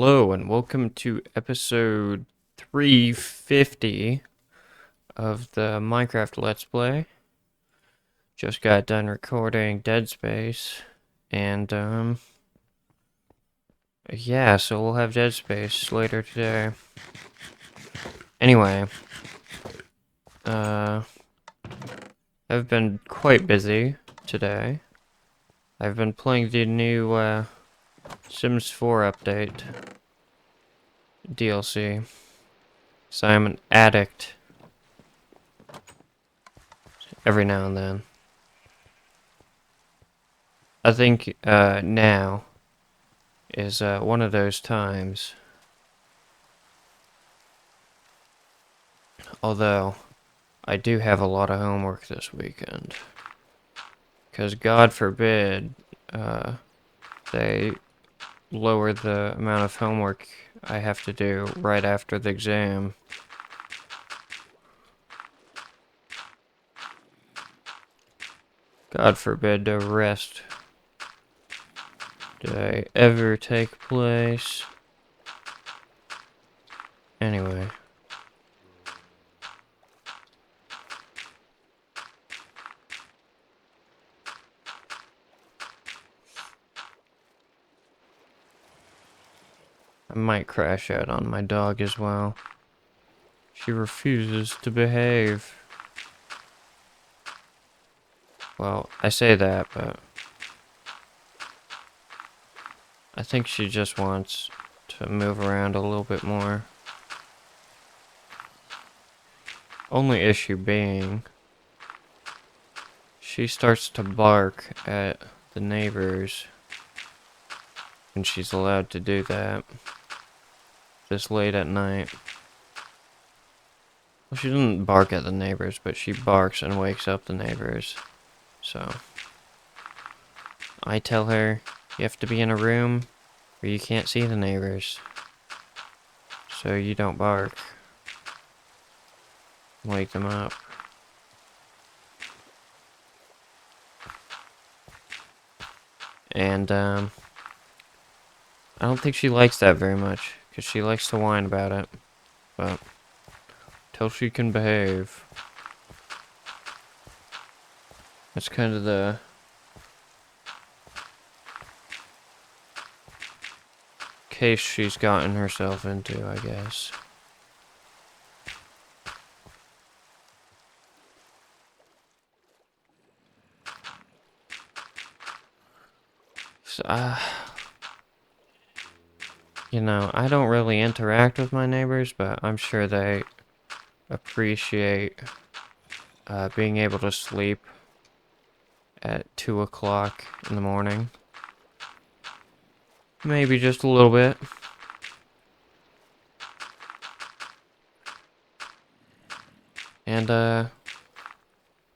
Hello and welcome to episode 350 of the Minecraft Let's Play. Just got done recording Dead Space and yeah, so we'll have Dead Space later today. Anyway, I've been quite busy today. I've been playing the new Sims 4 update DLC. So I'm an addict every now and then. I think now is one of those times. Although, I do have a lot of homework this weekend. Because God forbid they lower the amount of homework I have to do right after the exam. God forbid the rest day ever take place. Anyway. I might crash out on my dog as well. She refuses to behave. Well, I say that, but I think she just wants to move around a little bit more. Only issue being, she starts to bark at the neighbors, and she's allowed to do that this late at night. Well, she doesn't bark at the neighbors, but she barks and wakes up the neighbors. So, I tell her, you have to be in a room where you can't see the neighbors, so you don't bark. Wake them up. And, I don't think she likes that very much, because she likes to whine about it, but till she can behave. That's kind of the case she's gotten herself into, I guess. So, you know, I don't really interact with my neighbors, but I'm sure they appreciate being able to sleep at 2 o'clock in the morning. Maybe just a little bit. And,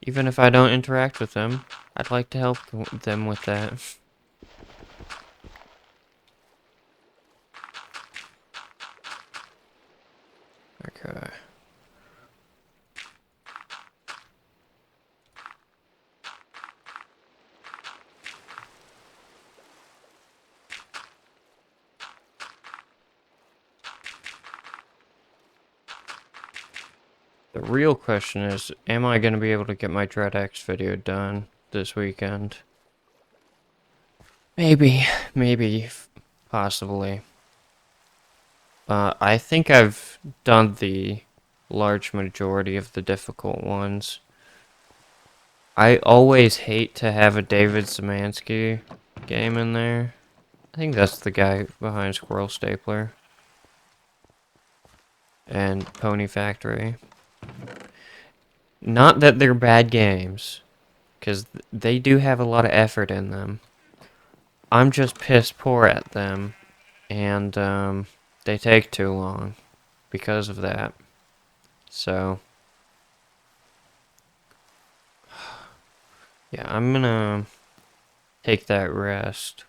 even if I don't interact with them, I'd like to help them with that. Okay. The real question is, am I going to be able to get my DreadX video done this weekend? Maybe, possibly. I think I've done the large majority of the difficult ones. I always hate to have a David Szymanski game in there. I think that's the guy behind Squirrel Stapler and Pony Factory. Not that they're bad games, because they do have a lot of effort in them. I'm just piss poor at them, and they take too long because of that. So, yeah, I'm gonna take that rest.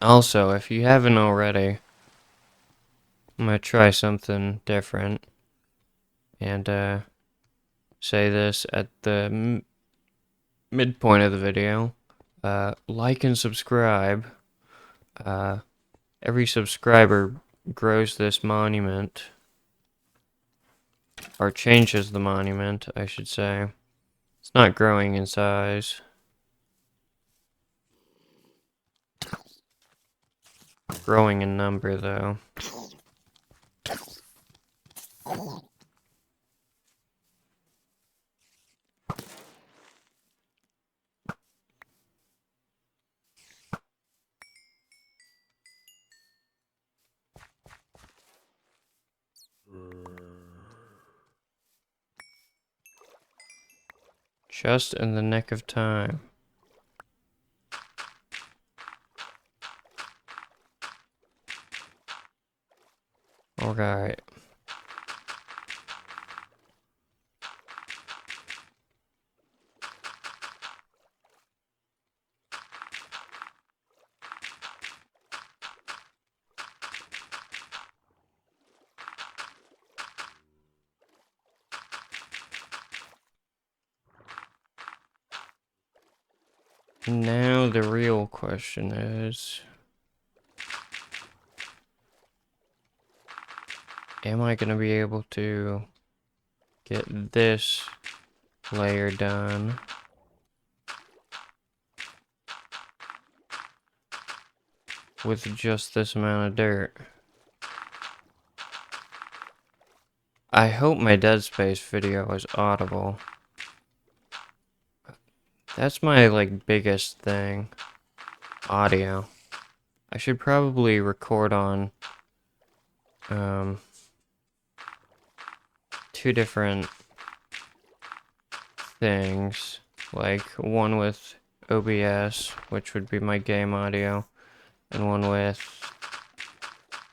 Also, if you haven't already, I'm gonna try something different. and say this at the midpoint of the video. Like and subscribe. Every subscriber grows this monument, or changes the monument, I should say. It's not growing in size. Growing in number, though. Just in the nick of time. Alright. Now the real question is, am I going to be able to get this layer done with just this amount of dirt? I hope my Dead Space video is audible. That's my, like, biggest thing. Audio. I should probably record on, two different things. Like, one with OBS, which would be my game audio, and one with,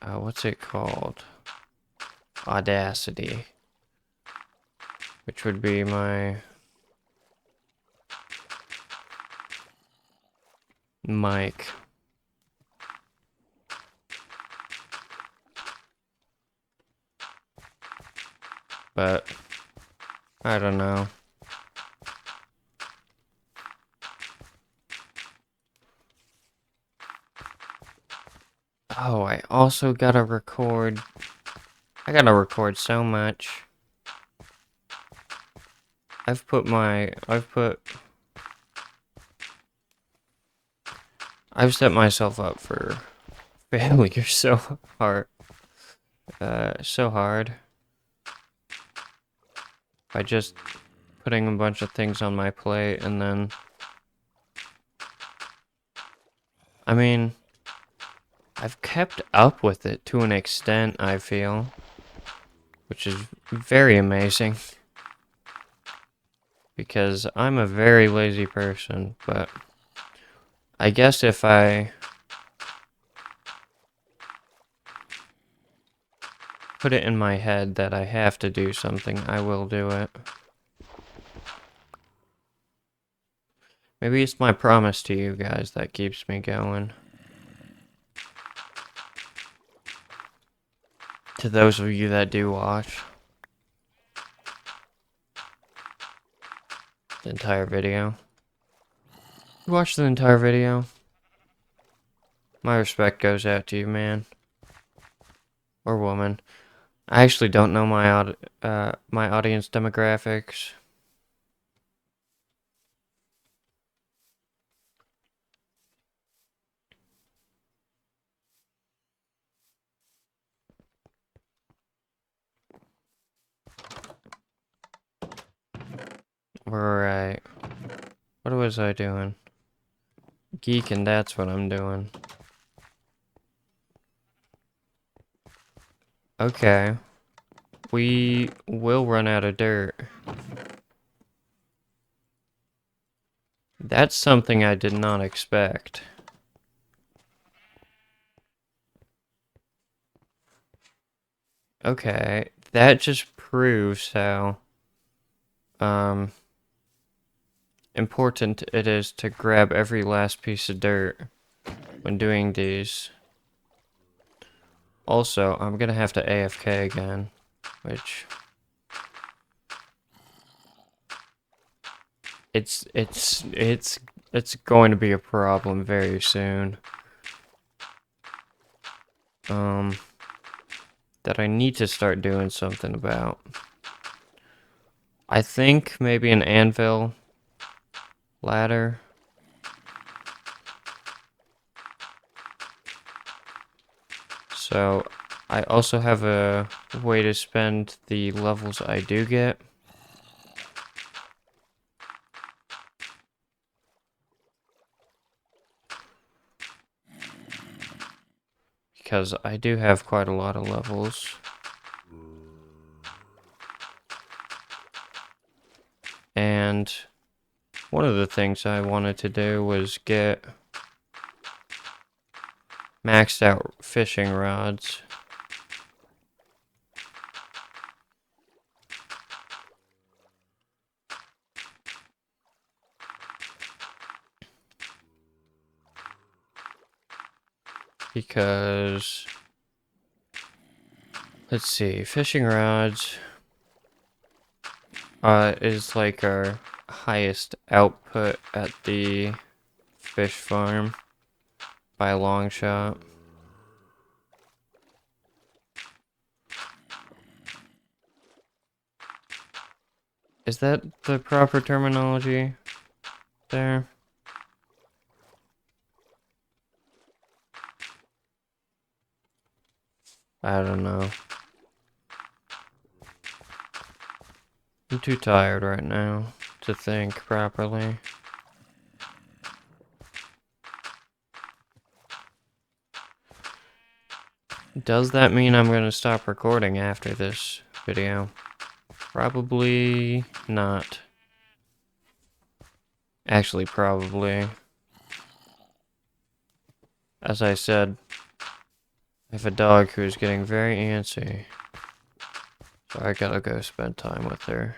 what's it called? Audacity, which would be my mic. But I don't know. Oh, I also gotta record. I gotta record so much. I've set myself up for failure so hard. So hard. By just putting a bunch of things on my plate and then... I mean, I've kept up with it to an extent, I feel. Which is very amazing. Because I'm a very lazy person, but... I guess if I put it in my head that I have to do something, I will do it. Maybe it's my promise to you guys that keeps me going. To those of you that do watch the entire video. You watch the entire video? My respect goes out to you, man. Or woman. I actually don't know my my audience demographics. Right. What was I doing? Geeking, that's what I'm doing. Okay. We will run out of dirt. That's something I did not expect. Okay, that just proves how important it is to grab every last piece of dirt when doing these. Also, I'm gonna have to AFK again, which it's going to be a problem very soon. Um, that I need to start doing something about. I think maybe an anvil ladder. So I also have a way to spend the levels I do get. Because I do have quite a lot of levels. And one of the things I wanted to do was get maxed out fishing rods. Because, let's see, fishing rods is like our highest output at the fish farm by a long shot. Is that the proper terminology there? I don't know. I'm too tired right now to think properly. Does that mean I'm gonna stop recording after this video? Probably not. Actually, probably. As I said, I have a dog who's getting very antsy. So I gotta go spend time with her.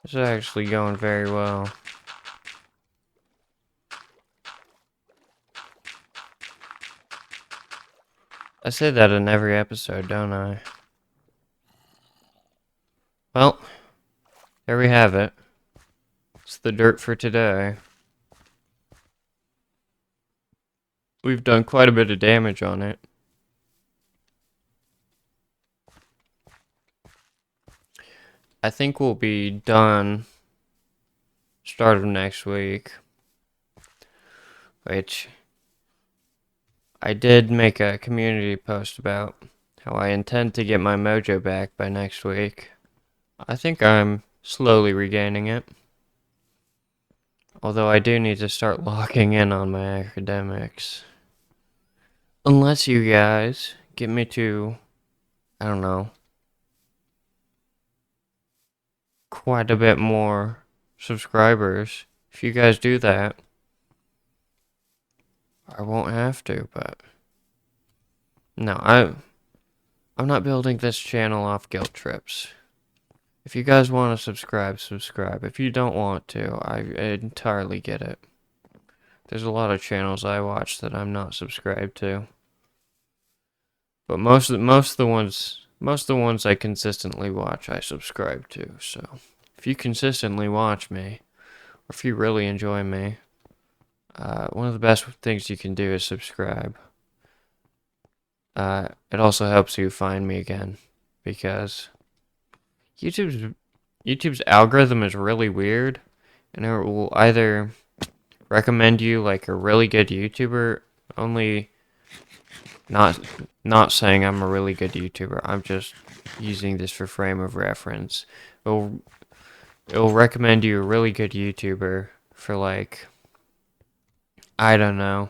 It's actually going very well. I say that in every episode, don't I? Well, there we have it. It's the dirt for today. We've done quite a bit of damage on it. I think we'll be done start of next week. Which I did make a community post about how I intend to get my mojo back by next week. I think I'm slowly regaining it. Although I do need to start locking in on my academics. Unless you guys get me to, I don't know, quite a bit more subscribers. If you guys do that, I won't have to, but no, I'm not building this channel off guilt trips. If you guys want to subscribe, subscribe. If you don't want to, I entirely get it. There's a lot of channels I watch that I'm not subscribed to. But most of the ones I consistently watch, I subscribe to. So, if you consistently watch me, or if you really enjoy me, one of the best things you can do is subscribe. It also helps you find me again, because YouTube's algorithm is really weird, and it will either recommend you like a really good YouTuber, only not not saying I'm a really good YouTuber. I'm just using this for frame of reference. It'll it'll recommend you a really good YouTuber for like, I don't know,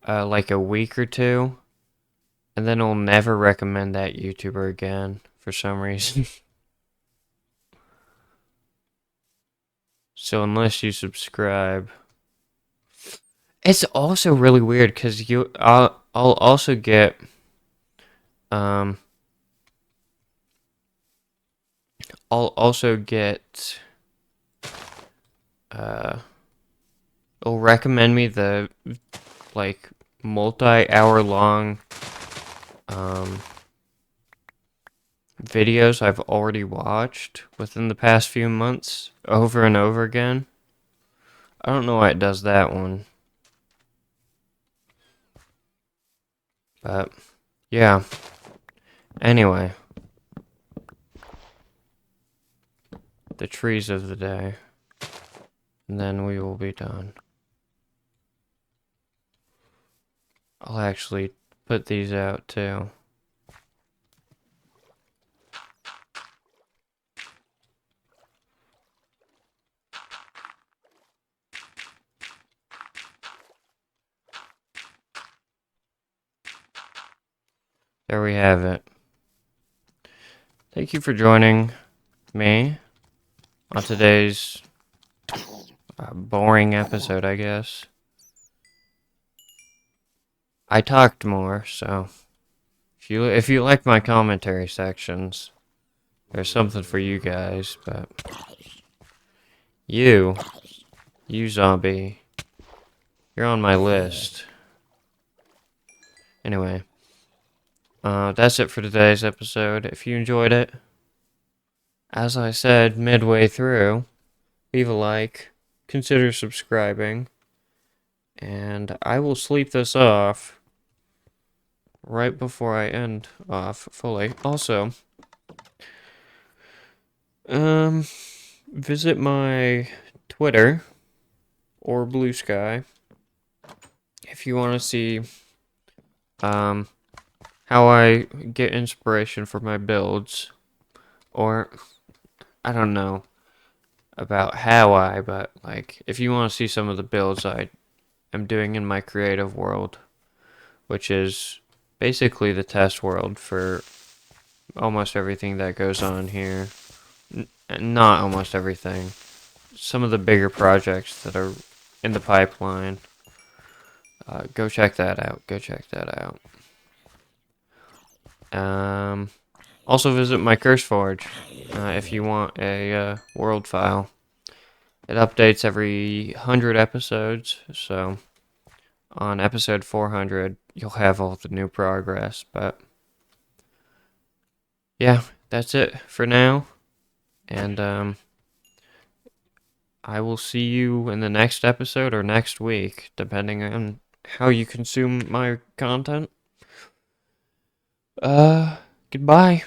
like a week or two, and then it'll never recommend that YouTuber again for some reason. So unless you subscribe, It's also really weird because I'll also get um I'll also get uh it'll recommend me the like multi-hour long um videos I've already watched within the past few months over and over again. I don't know why it does that one, but yeah. Anyway, the trees of the day, and then we will be done. I'll actually put these out too. There we have it. Thank you for joining me on today's boring episode, I guess. I talked more, so if you like my commentary sections, there's something for you guys, but you, you zombie, you're on my list. Anyway, that's it for today's episode. If you enjoyed it, as I said midway through, leave a like, consider subscribing, and I will sleep this off right before I end off fully. Also, um, visit my Twitter or Blue Sky if you want to see um how I get inspiration for my builds, or I don't know about but like if you want to see some of the builds I am doing in my creative world, which is basically the test world for almost everything that goes on here. Not almost everything. Some of the bigger projects that are in the pipeline. Go check that out. Go check that out. Um, Also visit my CurseForge if you want a world file. It updates every 100 episodes, so on episode 400 you'll have all the new progress. But yeah, that's it for now, and I will see you in the next episode or next week, depending on how you consume my content. Uh, Goodbye.